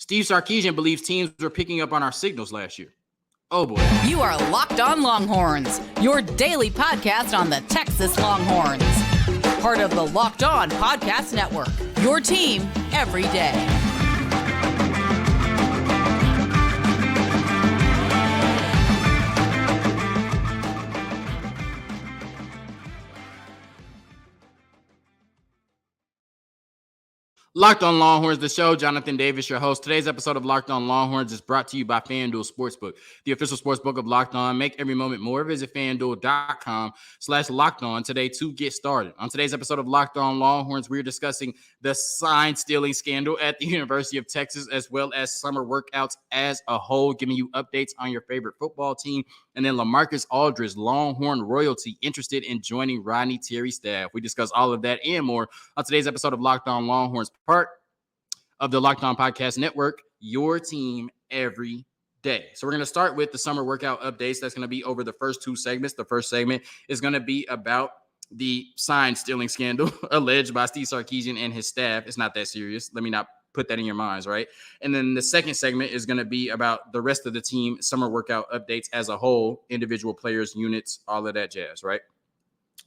Steve Sarkisian believes teams were picking up on our signals last year. Oh boy. You are Locked On Longhorns, your daily podcast on the Texas Longhorns. Part of the Locked On Podcast Network, your team every day. Locked On Longhorns, the show. Jonathan Davis, your host. Today's episode of Locked On Longhorns is brought to you by FanDuel Sportsbook, the official sportsbook of Locked On. Make every moment more. Visit FanDuel.com/LockedOn today to get started. On today's episode of Locked On Longhorns, we're discussing the sign stealing scandal at the University of Texas, as well as summer workouts as a whole, giving you updates on your favorite football team. And then Lamarcus Aldridge, Longhorn royalty, interested in joining Rodney Terry staff. We discuss all of that and more on today's episode of Locked On Longhorns, part of the Locked On Podcast Network, your team every day. So we're going to start with the summer workout updates. That's going to be over the first two segments. The first segment is going to be about the sign stealing scandal alleged by Steve Sarkisian and his staff. It's not that serious. Let me not put that in your minds, right? And then the second segment is going to be about the rest of the team summer workout updates as a whole, individual players, units, all of that jazz, right?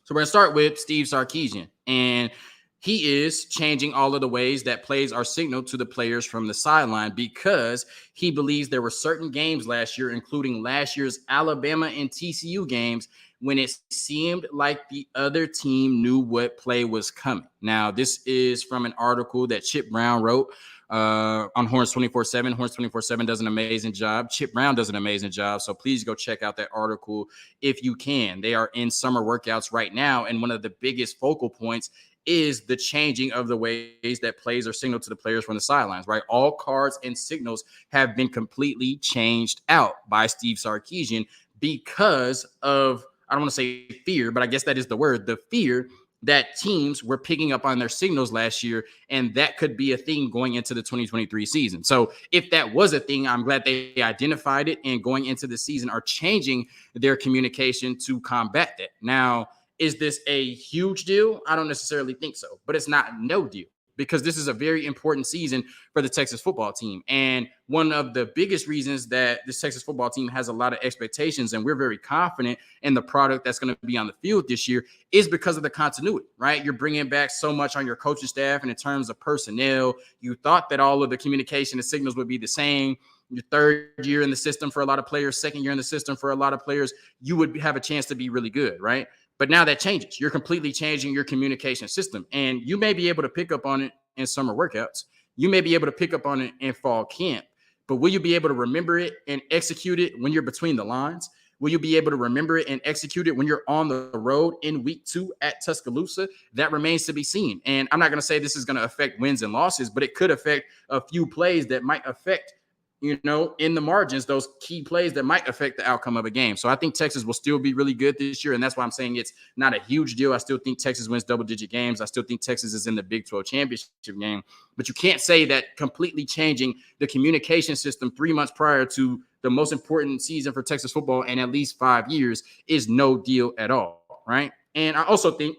So we're going to start with Steve Sarkisian, and he is changing all of the ways that plays are signaled to the players from the sideline because he believes there were certain games last year, including last year's Alabama and TCU games, when it seemed like the other team knew what play was coming. Now, this is from an article that Chip Brown wrote on Horns 24/7. Horns 24/7 does an amazing job. Chip Brown does an amazing job. So please go check out that article if you can. They are in summer workouts right now, and one of the biggest focal points is the changing of the ways that plays are signaled to the players from the sidelines, right? All cards and signals have been completely changed out by Steve Sarkisian because of, I don't want to say fear, but I guess that is the word, the fear that teams were picking up on their signals last year, and that could be a thing going into the 2023 season. So if that was a thing, I'm glad they identified it and going into the season are changing their communication to combat that. Now, is this a huge deal? I don't necessarily think so, but it's not no deal because this is a very important season for the Texas football team. And one of the biggest reasons that this Texas football team has a lot of expectations and we're very confident in the product that's going to be on the field this year is because of the continuity, right? You're bringing back so much on your coaching staff and in terms of personnel. You thought that all of the communication and signals would be the same. Your third year in the system for a lot of players, second year in the system for a lot of players, you would have a chance to be really good, right? But now that changes. You're completely changing your communication system. And you may be able to pick up on it in summer workouts. You may be able to pick up on it in fall camp. But will you be able to remember it and execute it when you're between the lines? Will you be able to remember it and execute it when you're on the road in week 2 at Tuscaloosa? That remains to be seen. And I'm not going to say this is going to affect wins and losses, but it could affect a few plays that might affect, in the margins, those key plays that might affect the outcome of a game. So I think Texas will still be really good this year, and that's why I'm saying it's not a huge deal. I still think Texas wins double-digit games. I still think Texas is in the Big 12 championship game. But you can't say that completely changing the communication system 3 months prior to the most important season for Texas football in at least 5 years is no deal at all, right? And I also think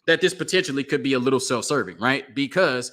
that this potentially could be a little self-serving, right? Because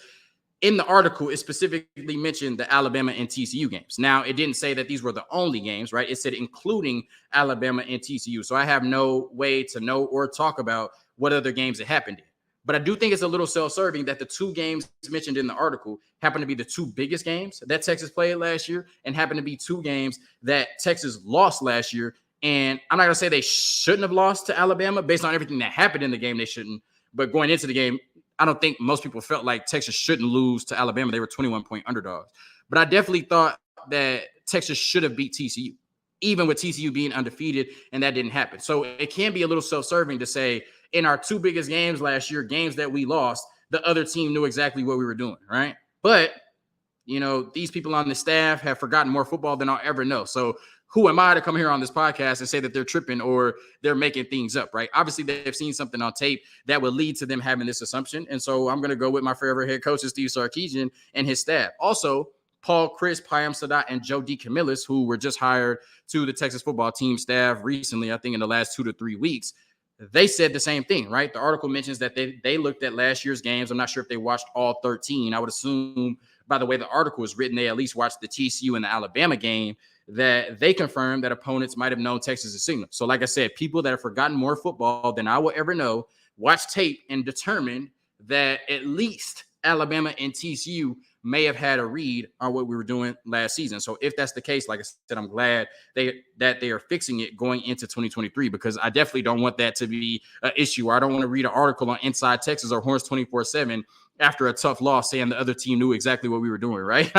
in the article, it specifically mentioned the Alabama and TCU games. Now, it didn't say that these were the only games, right? It said including Alabama and TCU. So I have no way to know or talk about what other games it happened in. But I do think it's a little self-serving that the two games mentioned in the article happen to be the two biggest games that Texas played last year and happen to be two games that Texas lost last year. And I'm not going to say they shouldn't have lost to Alabama based on everything that happened in the game. They shouldn't. But going into the game, I don't think most people felt like Texas shouldn't lose to Alabama. They were 21-point underdogs. But I definitely thought that Texas should have beat TCU, even with TCU being undefeated, and that didn't happen. So it can be a little self-serving to say in our two biggest games last year, games that we lost, the other team knew exactly what we were doing, right? But, these people on the staff have forgotten more football than I'll ever know. So who am I to come here on this podcast and say that they're tripping or they're making things up, right? Obviously, they've seen something on tape that would lead to them having this assumption. And so I'm going to go with my forever head coach, Steve Sarkisian, and his staff. Also, Paul Chris, Payam Sadat, and Joe DeCamillis, who were just hired to the Texas football team staff recently, I think in the last 2 to 3 weeks, they said the same thing, right? The article mentions that they looked at last year's games. I'm not sure if they watched all 13. I would assume by the way the article is written, they at least watched the TCU and the Alabama game, that they confirmed that opponents might have known Texas' signal. So like I said, people that have forgotten more football than I will ever know watched tape and determined that at least Alabama and TCU may have had a read on what we were doing last season. So if that's the case, like I said, I'm glad that they are fixing it going into 2023, because I definitely don't want that to be an issue. I don't want to read an article on Inside Texas or Horns 24/7 after a tough loss saying the other team knew exactly what we were doing, right?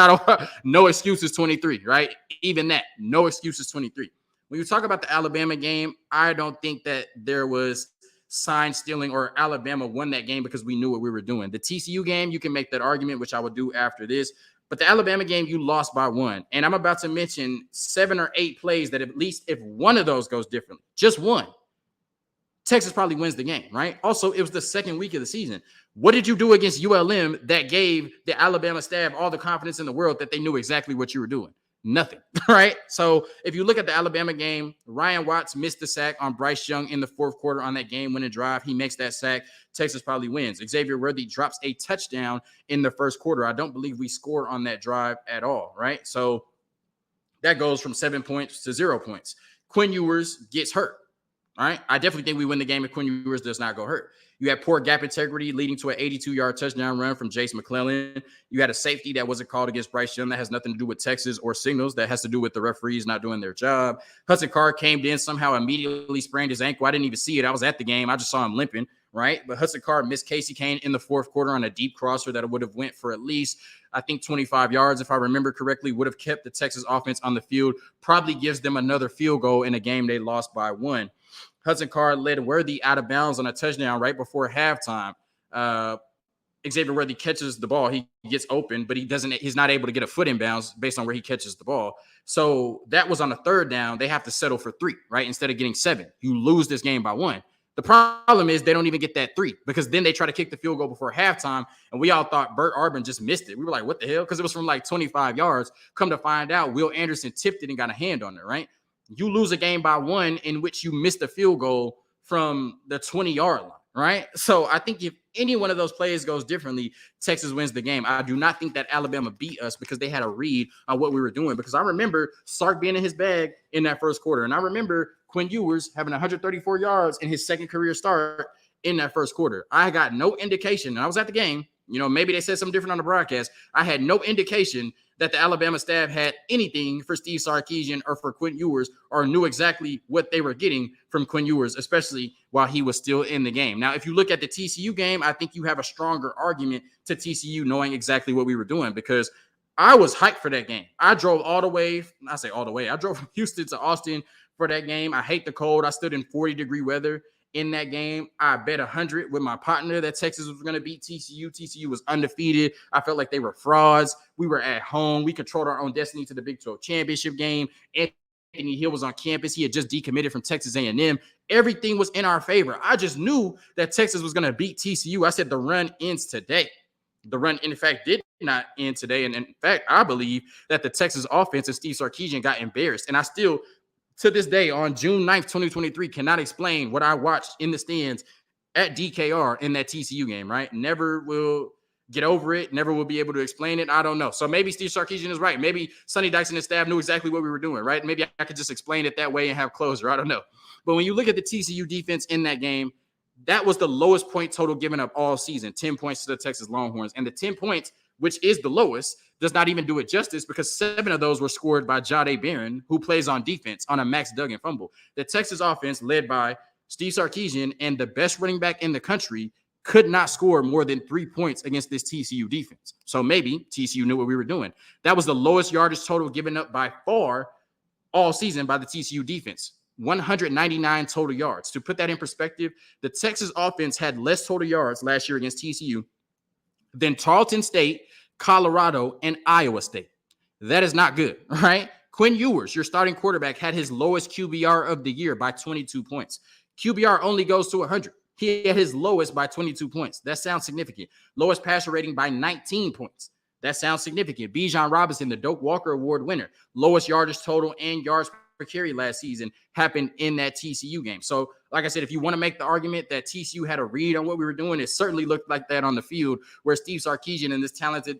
No excuses 23, right? Even that, no excuses 23. When you talk about the Alabama game, I don't think that there was sign stealing or Alabama won that game because we knew what we were doing. The TCU game, you can make that argument, which I will do after this. But the Alabama game, you lost by 1. And I'm about to mention 7 or 8 plays that at least if one of those goes differently, just one, Texas probably wins the game, right? Also, it was the second week of the season. What did you do against ULM that gave the Alabama staff all the confidence in the world that they knew exactly what you were doing? Nothing, right? So if you look at the Alabama game, Ryan Watts missed the sack on Bryce Young in the fourth quarter on that game-winning drive. He makes that sack. Texas probably wins. Xavier Worthy drops a touchdown in the first quarter. I don't believe we scored on that drive at all, right? So that goes from 7 points to 0 points. Quinn Ewers gets hurt, all right? I definitely think we win the game if Quinn Ewers does not go hurt. You had poor gap integrity leading to an 82-yard touchdown run from Jace McClellan. You had a safety that wasn't called against Bryce Young. That has nothing to do with Texas or signals. That has to do with the referees not doing their job. Hudson Card came in, somehow immediately sprained his ankle. I didn't even see it. I was at the game. I just saw him limping, right? But Hudson Card missed Casey Kane in the fourth quarter on a deep crosser that would have went for at least, I think, 25 yards, if I remember correctly, would have kept the Texas offense on the field, probably gives them another field goal in a game they lost by 1. Hudson Card led Worthy out of bounds on a touchdown right before halftime. Xavier Worthy catches the ball. He gets open, but he's not able to get a foot in bounds based on where he catches the ball. So that was on a third down. They have to settle for 3, right? Instead of getting 7. You lose this game by 1. The problem is they don't even get that 3, because then they try to kick the field goal before halftime, and we all thought Bert Arbin just missed it. We were like, what the hell? Because it was from like 25 yards. Come to find out, Will Anderson tipped it and got a hand on it, right? You lose a game by 1 in which you missed a field goal from the 20-yard line, right? So I think if any one of those plays goes differently, Texas wins the game. I do not think that Alabama beat us because they had a read on what we were doing, because I remember Sark being in his bag in that first quarter, and I remember Quinn Ewers having 134 yards in his second career start in that first quarter. I got no indication, and I was at the game. You know, maybe they said something different on the broadcast. I had no indication that the Alabama staff had anything for Steve Sarkisian or for Quinn Ewers, or knew exactly what they were getting from Quinn Ewers, especially while he was still in the game. Now, if you look at the TCU game, I think you have a stronger argument to TCU knowing exactly what we were doing, because I was hyped for that game. I drove all the way. I say all the way. I drove from Houston to Austin for that game. I hate the cold. I stood in 40-degree weather in that game. I bet 100 with my partner that Texas was going to beat TCU. TCU was undefeated. I felt like they were frauds. We were at home. We controlled our own destiny to the Big 12 championship game. Anthony Hill was on campus. He had just decommitted from Texas A&M. Everything was in our favor. I just knew that Texas was going to beat TCU. I said the run ends today. The run, in fact, did not end today. And in fact, I believe that the Texas offense and Steve Sarkisian got embarrassed. And I still, to this day, on June 9th, 2023, cannot explain what I watched in the stands at DKR in that TCU game, right? Never will get over it. Never will be able to explain it. I don't know. So maybe Steve Sarkisian is right. Maybe Sonny Dykes and his staff knew exactly what we were doing, right? Maybe I could just explain it that way and have closure. I don't know. But when you look at the TCU defense in that game, that was the lowest point total given up all season, 10 points to the Texas Longhorns. And the 10 points, which is the lowest, does not even do it justice, because 7 of those were scored by Jahdae Barron, who plays on defense on a Max Duggan fumble. The Texas offense, led by Steve Sarkisian and the best running back in the country, could not score more than 3 points against this TCU defense. So maybe TCU knew what we were doing. That was the lowest yardage total given up by far all season by the TCU defense. 199 total yards. To put that in perspective, the Texas offense had less total yards last year against TCU than Tarleton State, Colorado, and Iowa State. That is not good, right? Quinn Ewers, your starting quarterback, had his lowest QBR of the year by 22 points. QBR only goes to 100. He had his lowest by 22 points. That sounds significant. Lowest passer rating by 19 points. That sounds significant. Bijan Robinson, the Doak Walker Award winner, lowest yardage total and yards per carry last season happened in that TCU game. So, like I said, if you want to make the argument that TCU had a read on what we were doing, it certainly looked like that on the field, where Steve Sarkisian and this talented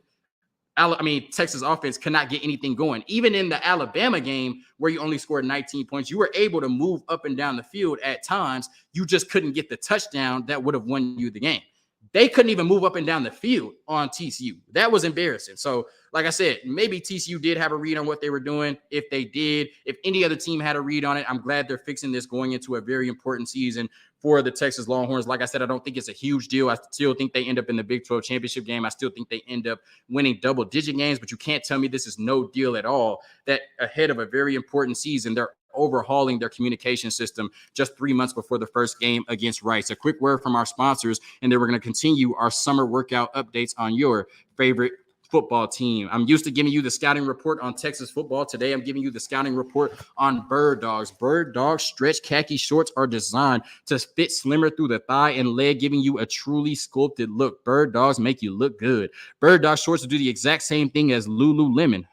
Texas offense could not get anything going. Even in the Alabama game where you only scored 19 points, you were able to move up and down the field at times. You just couldn't get the touchdown that would have won you the game. They couldn't even move up and down the field on TCU. That was embarrassing. So, like I said, maybe TCU did have a read on what they were doing. If they did, if any other team had a read on it, I'm glad they're fixing this going into a very important season for the Texas Longhorns. Like I said, I don't think it's a huge deal. I still think they end up in the Big 12 championship game. I still think they end up winning double-digit games, but you can't tell me this is no deal at all, that ahead of a very important season, they're overhauling their communication system just 3 months before the first game against Rice. A quick word from our sponsors, and then we're going to continue our summer workout updates on your favorite football team. I'm used to giving you the scouting report on Texas football. Today, I'm giving you the scouting report on Bird Dogs. Bird Dogs stretch khaki shorts are designed to fit slimmer through the thigh and leg, giving you a truly sculpted look. Bird Dogs make you look good. Bird Dog shorts do the exact same thing as Lululemon,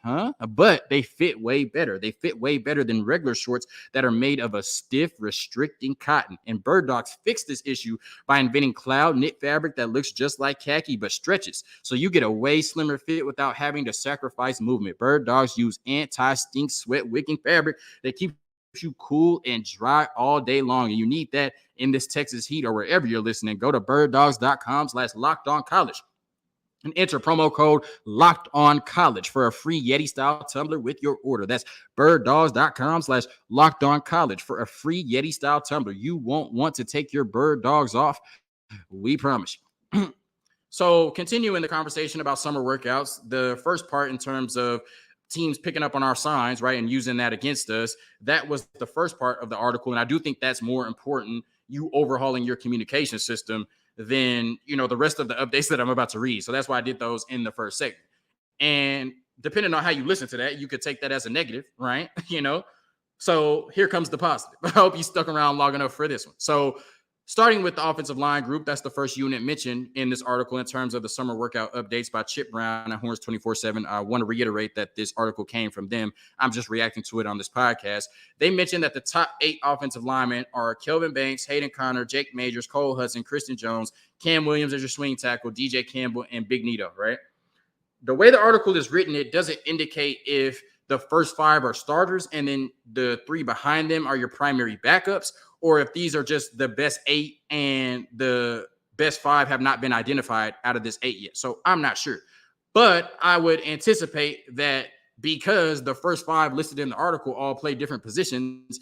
but they fit way better. They fit way better than regular shorts that are made of a stiff, restricting cotton. And Bird Dogs fixed this issue by inventing cloud knit fabric that looks just like khaki but stretches, so you get a way slimmer fit without having to sacrifice movement. Bird Dogs use anti-stink sweat wicking fabric that keeps you cool and dry all day long. And you need that in this Texas heat or wherever you're listening. Go to birddogs.com/lockedoncollege and enter promo code LOCKEDONCollege for a free Yeti style tumbler with your order. That's birddogs.com/lockedoncollege for a free Yeti style tumbler. You won't want to take your Bird Dogs off. We promise you. So continuing the conversation about summer workouts, the first part in terms of teams picking up on our signs, right, and using that against us, that was the first part of the article. And I do think that's more important, you overhauling your communication system, than, the rest of the updates that I'm about to read. So that's why I did those in the first segment. And depending on how you listen to that, you could take that as a negative, right? So here comes the positive. I hope you stuck around long enough for this one. So starting with the offensive line group, that's the first unit mentioned in this article in terms of the summer workout updates by Chip Brown at Horns 24/7. I want to reiterate that this article came from them. I'm just reacting to it on this podcast. They mentioned that the top 8 offensive linemen are Kelvin Banks, Hayden Connor, Jake Majors, Cole Hudson, Christian Jones, Cam Williams as your swing tackle, DJ Campbell, and Big Nito, right? The way the article is written, it doesn't indicate if the first 5 are starters and then the 3 behind them are your primary backups, or if these are just the best 8 and the best 5 have not been identified out of this 8 yet. So I'm not sure. But I would anticipate that because the first 5 listed in the article all play different positions,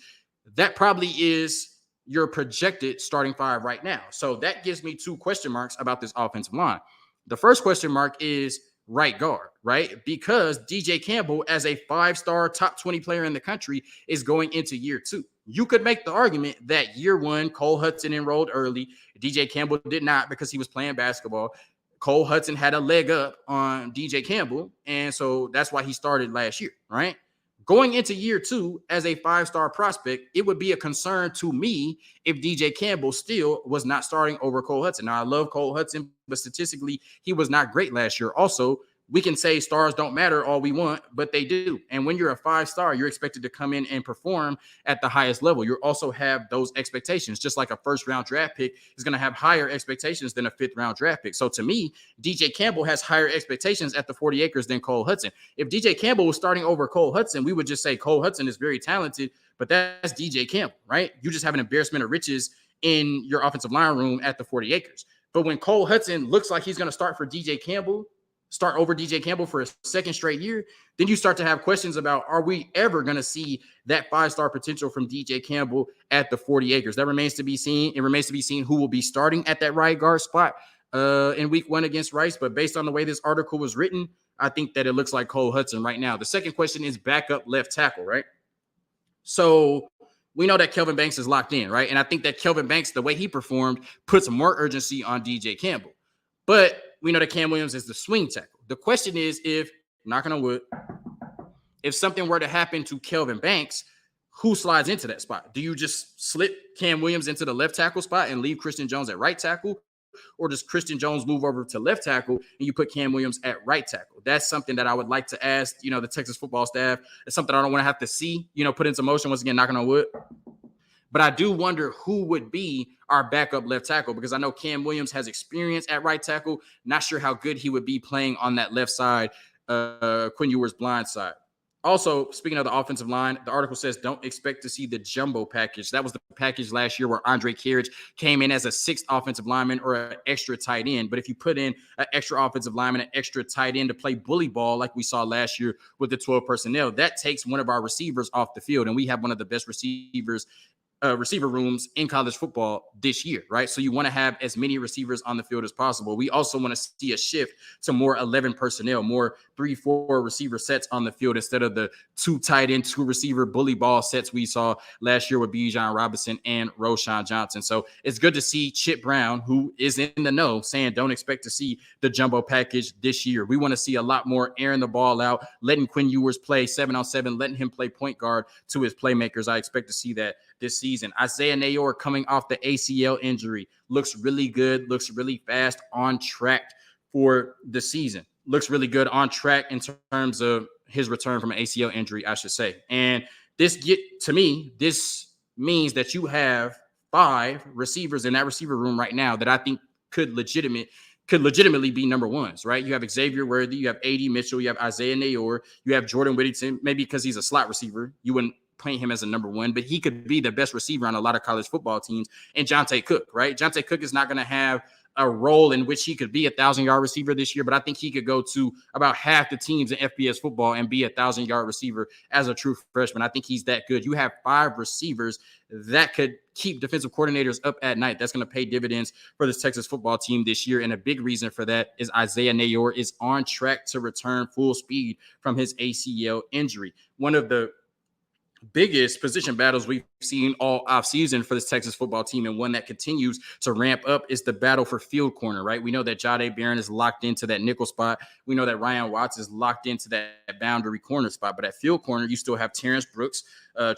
that probably is your projected starting 5 right now. So that gives me 2 question marks about this offensive line. The first question mark is right guard, right? Because DJ Campbell, as a 5-star top 20 player in the country, is going into year 2. You could make the argument that year 1, Cole Hudson enrolled early. DJ Campbell did not because he was playing basketball. Cole Hudson had a leg up on DJ Campbell, and so that's why he started last year, right? Going into year 2 as a 5-star prospect, it would be a concern to me if DJ Campbell still was not starting over Cole Hudson. Now, I love Cole Hudson, but statistically, he was not great last year. Also, we can say stars don't matter all we want, but they do. And when you're a 5-star, you're expected to come in and perform at the highest level. You also have those expectations, just like a first-round draft pick is going to have higher expectations than a 5th-round draft pick. So to me, DJ Campbell has higher expectations at the 40 acres than Cole Hudson. If DJ Campbell was starting over Cole Hudson, we would just say Cole Hudson is very talented, but that's DJ Campbell, right? You just have an embarrassment of riches in your offensive line room at the 40 acres. But when Cole Hudson looks like he's going to start over DJ Campbell for a second straight year, then you start to have questions about, are we ever going to see that 5-star potential from DJ Campbell at the 40 acres? That remains to be seen. It remains to be seen who will be starting at that right guard spot in week 1 against Rice. But based on the way this article was written, I think that it looks like Cole Hudson right now. The second question is backup left tackle, right? So we know that Kelvin Banks is locked in, right? And I think that Kelvin Banks, the way he performed, puts more urgency on DJ Campbell. But we know that Cam Williams is the swing tackle. The question is, if, knocking on wood, if something were to happen to Kelvin Banks, who slides into that spot? Do you just slip Cam Williams into the left tackle spot and leave Christian Jones at right tackle? Or does Christian Jones move over to left tackle and you put Cam Williams at right tackle? That's something that I would like to ask, the Texas football staff. It's something I don't want to have to see, put into motion, once again, knocking on wood. But I do wonder who would be our backup left tackle, because I know Cam Williams has experience at right tackle. Not sure how good he would be playing on that left side Quinn Ewers' blind side. Also, speaking of the offensive line, the article says don't expect to see the jumbo package. That was the package last year where Andre Carriage came in as a sixth offensive lineman or an extra tight end. But if you put in an extra offensive lineman, an extra tight end to play bully ball like we saw last year with the 12 personnel, that takes one of our receivers off the field. And we have one of the best receiver rooms in college football this year, right? So you want to have as many receivers on the field as possible. We also want to see a shift to more 11 personnel, more 3-4 receiver sets on the field instead of the 2 tight end, 2 receiver bully ball sets we saw last year with Bijan Robinson and Roschon Johnson. So it's good to see Chip Brown, who is in the know, saying don't expect to see the jumbo package this year. We want to see a lot more airing the ball out, letting Quinn Ewers play 7-on-7, letting him play point guard to his playmakers. I expect to see that this season. Isaiah Nayor coming off the ACL injury looks really good, looks really fast, on track for the season. Looks really good on track in terms of his return from an ACL injury, I should say. And this means that you have 5 receivers in that receiver room right now that I think could legitimately be number ones, right? You have Xavier Worthy, you have A.D. Mitchell, you have Isaiah Nayor, you have Jordan Whittington, maybe because he's a slot receiver, you wouldn't paint him as a number one, but he could be the best receiver on a lot of college football teams. And Jonte Cook, right? Jonte Cook is not going to have a role in which he could be a 1,000-yard receiver this year, but I think he could go to about half the teams in FBS football and be a 1,000-yard receiver as a true freshman. I think he's that good. You have 5 receivers that could keep defensive coordinators up at night. That's going to pay dividends for this Texas football team this year. And a big reason for that is Isaiah Nayor is on track to return full speed from his ACL injury. One of the biggest position battles we've seen all offseason for this Texas football team, and one that continues to ramp up, is the battle for field corner, right? We know that Jahdae Barron is locked into that nickel spot. We know that Ryan Watts is locked into that boundary corner spot. But at field corner, you still have Terrence Brooks,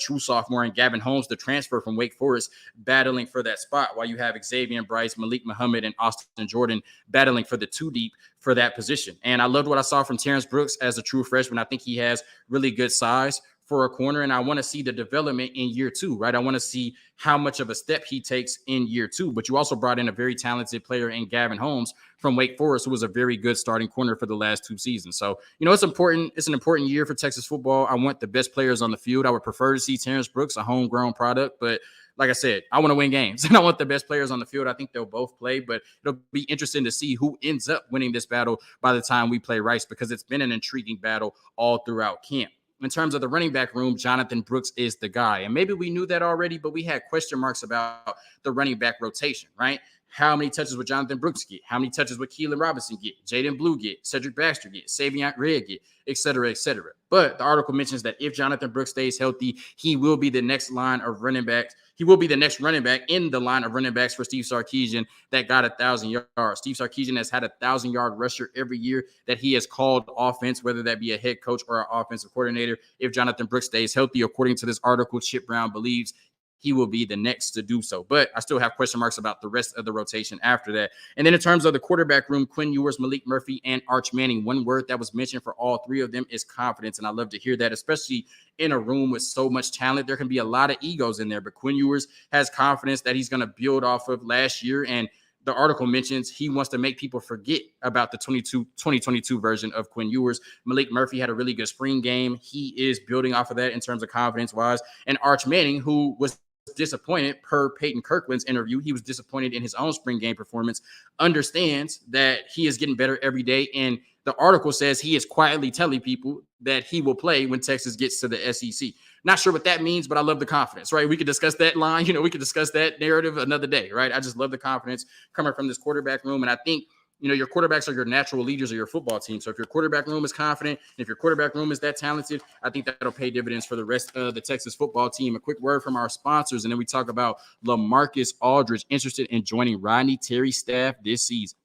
true sophomore, and Gavin Holmes, the transfer from Wake Forest, battling for that spot, while you have Xavier Bryce, Malik Muhammad, and Austin Jordan battling for the 2 deep for that position. And I loved what I saw from Terrence Brooks as a true freshman. I think he has really good size for a corner, and I want to see the development in year 2, right? I want to see how much of a step he takes in year 2. But you also brought in a very talented player in Gavin Holmes from Wake Forest, who was a very good starting corner for the last 2 seasons. So, it's important. It's an important year for Texas football. I want the best players on the field. I would prefer to see Terrence Brooks, a homegrown product, but like I said, I want to win games, and I want the best players on the field. I think they'll both play, but it'll be interesting to see who ends up winning this battle by the time we play Rice, because it's been an intriguing battle all throughout camp. In terms of the running back room, Jonathan Brooks is the guy. And maybe we knew that already, but we had question marks about the running back rotation, right? How many touches would Jonathan Brooks get? How many touches would Keelan Robinson get? Jaden Blue get? Cedric Baxter get? Savion Gregg get? Et cetera, et cetera. But the article mentions that if Jonathan Brooks stays healthy, he will be the next line of running backs. He will be the next running back in the line of running backs for Steve Sarkisian that got 1,000 yards. Steve Sarkisian has had a 1,000-yard rusher every year that he has called offense, whether that be a head coach or an offensive coordinator. If Jonathan Brooks stays healthy, according to this article, Chip Brown believes he will be the next to do so. But I still have question marks about the rest of the rotation after that. And then in terms of the quarterback room, Quinn Ewers, Malik Murphy, and Arch Manning, one word that was mentioned for all 3 of them is confidence. And I love to hear that, especially in a room with so much talent. There can be a lot of egos in there, but Quinn Ewers has confidence that he's going to build off of last year. And the article mentions he wants to make people forget about the 2022 version of Quinn Ewers. Malik Murphy had a really good spring game. He is building off of that in terms of confidence-wise. And Arch Manning, who was disappointed per Peyton Kirkland's interview, he was disappointed in his own spring game performance, understands that he is getting better every day. And the article says he is quietly telling people that he will play when Texas gets to the SEC. Not sure what that means, but I love the confidence, right? We could discuss that line. We could discuss that narrative another day, right? I just love the confidence coming from this quarterback room. And I think, your quarterbacks are your natural leaders of your football team. So if your quarterback room is confident, and if your quarterback room is that talented, I think that'll pay dividends for the rest of the Texas football team. A quick word from our sponsors, and then we talk about Lamarcus Aldridge, interested in joining Rodney Terry staff this season.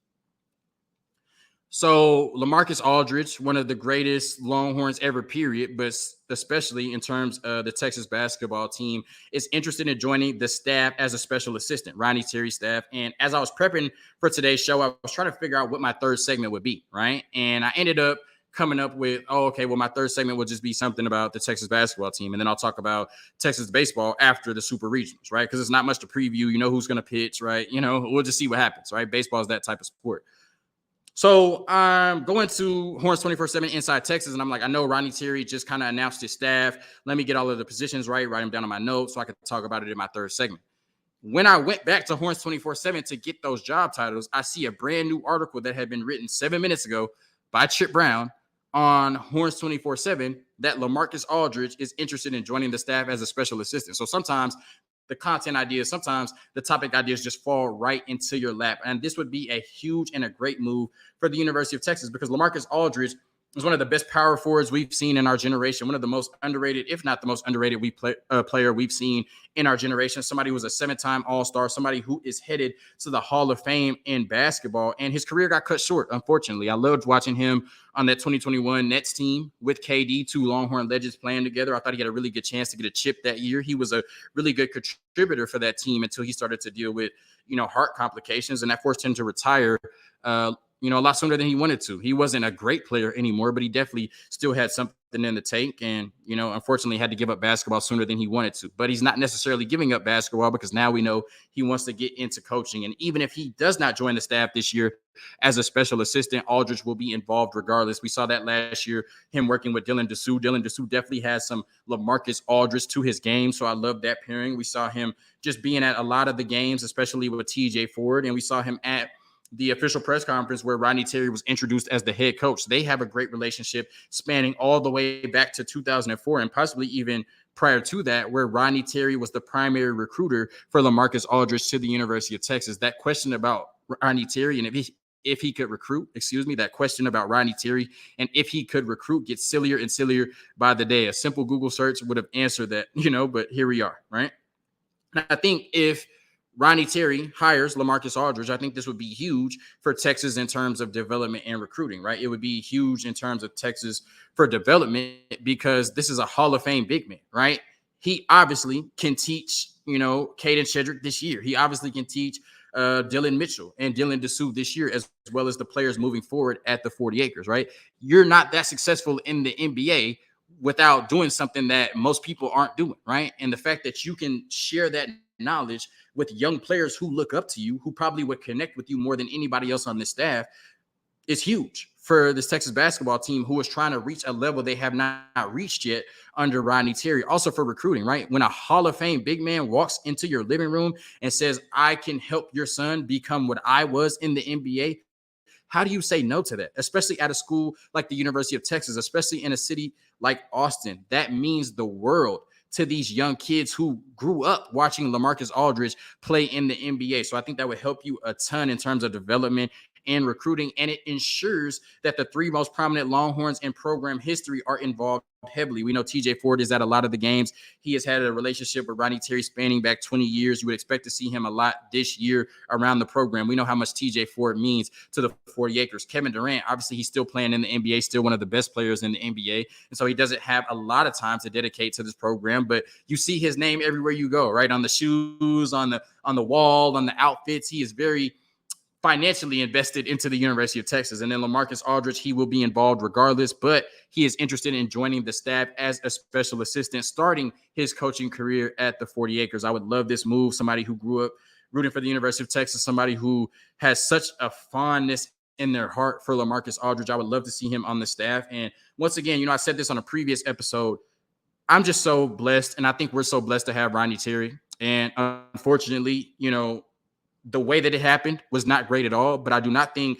So Lamarcus Aldridge, one of the greatest Longhorns ever, period, but especially in terms of the Texas basketball team, is interested in joining the staff as a special assistant, Rodney Terry staff. And as I was prepping for today's show, I was trying to figure out what my third segment would be, right? And I ended up coming up with, my third segment would just be something about the Texas basketball team. And then I'll talk about Texas baseball after the super regionals, right? Because it's not much to preview. You know who's going to pitch, right? We'll just see what happens, right? Baseball is that type of sport. So I'm going to Horns 24/7 Inside Texas, and I'm like, I know Rodney Terry just kind of announced his staff. Let me get all of the positions right, write them down on my notes so I can talk about it in my third segment. When I went back to Horns 24/7 to get those job titles, I see a brand new article that had been written 7 minutes ago by Chip Brown on Horns 24/7 that Lamarcus Aldridge is interested in joining the staff as a special assistant. So sometimes the content ideas, sometimes the topic ideas just fall right into your lap. And this would be a huge and a great move for the University of Texas because Lamarcus Aldridge is one of the best power forwards we've seen in our generation, one of the most underrated, if not the most underrated player we've seen in our generation, somebody who was a 7-time All-Star, somebody who is headed to the Hall of Fame in basketball. And his career got cut short, unfortunately. I loved watching him on that 2021 Nets team with KD, two Longhorn legends playing together. I thought he had a really good chance to get a chip that year. He was a really good contributor for that team until he started to deal with, heart complications, and that forced him to retire a lot sooner than he wanted to. He wasn't a great player anymore, but he definitely still had something in the tank. And, unfortunately had to give up basketball sooner than he wanted to. But he's not necessarily giving up basketball because now we know he wants to get into coaching. And even if he does not join the staff this year as a special assistant, Aldridge will be involved regardless. We saw that last year, him working with Dylan Dessou. Dylan Dessou definitely has some Lamarcus Aldridge to his game. So I love that pairing. We saw him just being at a lot of the games, especially with TJ Ford. And we saw him at the official press conference where Rodney Terry was introduced as the head coach. They have a great relationship spanning all the way back to 2004 and possibly even prior to that, where Rodney Terry was the primary recruiter for Lamarcus Aldridge to the University of Texas. That question about Rodney Terry and if he could recruit, that question about Rodney Terry and if he could recruit gets sillier and sillier by the day. A simple Google search would have answered that, but here we are, right? And I think if Rodney Terry hires Lamarcus Aldridge, I think this would be huge for Texas in terms of development and recruiting, right? It would be huge in terms of Texas for development because this is a Hall of Fame big man, right? He obviously can teach, Caden Shedrick this year. He obviously can teach Dylan Mitchell and Dylan Dessou this year, as well as the players moving forward at the 40 acres, right? You're not that successful in the NBA without doing something that most people aren't doing, right? And the fact that you can share that knowledge with young players who look up to you, who probably would connect with you more than anybody else on this staff, is huge for this Texas basketball team who is trying to reach a level they have not reached yet under Rodney Terry. Also for recruiting, right? When a Hall of Fame big man walks into your living room and says, I can help your son become what I was in the NBA, how do you say no to that? Especially at a school like the University of Texas, especially in a city like Austin. That means the world to these young kids who grew up watching Lamarcus Aldridge play in the NBA. So I think that would help you a ton in terms of development and recruiting, and it ensures that the three most prominent Longhorns in program history are involved heavily. We know TJ Ford is at a lot of the games. He has had a relationship with Rodney Terry spanning back 20 years. You would expect to see him a lot this year around the program. We know how much TJ Ford means to the 40 acres. Kevin Durant, obviously he's still playing in the NBA, still one of the best players in the NBA. And so he doesn't have a lot of time to dedicate to this program, but you see his name everywhere you go, right? On the shoes, on the wall, on the outfits. He is very financially invested into the University of Texas. And then Lamarcus Aldridge, he will be involved regardless, but he is interested in joining the staff as a special assistant, starting his coaching career at the 40 acres. I would love this move. Somebody who grew up rooting for the University of Texas, somebody who has such a fondness in their heart for Lamarcus Aldridge. I would love to see him on the staff. And once again, I said this on a previous episode, I'm just so blessed. And I think we're so blessed to have Rodney Terry. And unfortunately, the way that it happened was not great at all, but I do not think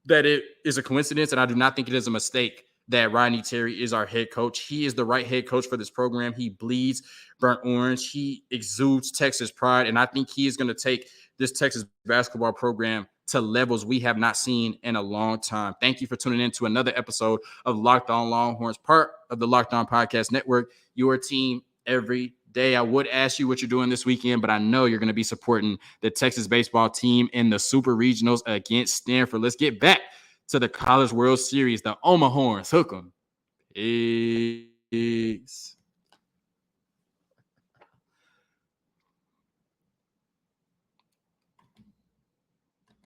that it is a coincidence, and I do not think it is a mistake that Rodney Terry is our head coach. He is the right head coach for this program. He bleeds burnt orange. He exudes Texas pride, and I think he is going to take this Texas basketball program to levels we have not seen in a long time. Thank you for tuning in to another episode of Locked On Longhorns, part of the Locked On Podcast Network, your team every day. I would ask you what you're doing this weekend, but I know you're going to be supporting the Texas baseball team in the Super Regionals against Stanford. Let's get back to the College World Series. The Omaha Horns, hook 'em. Peace.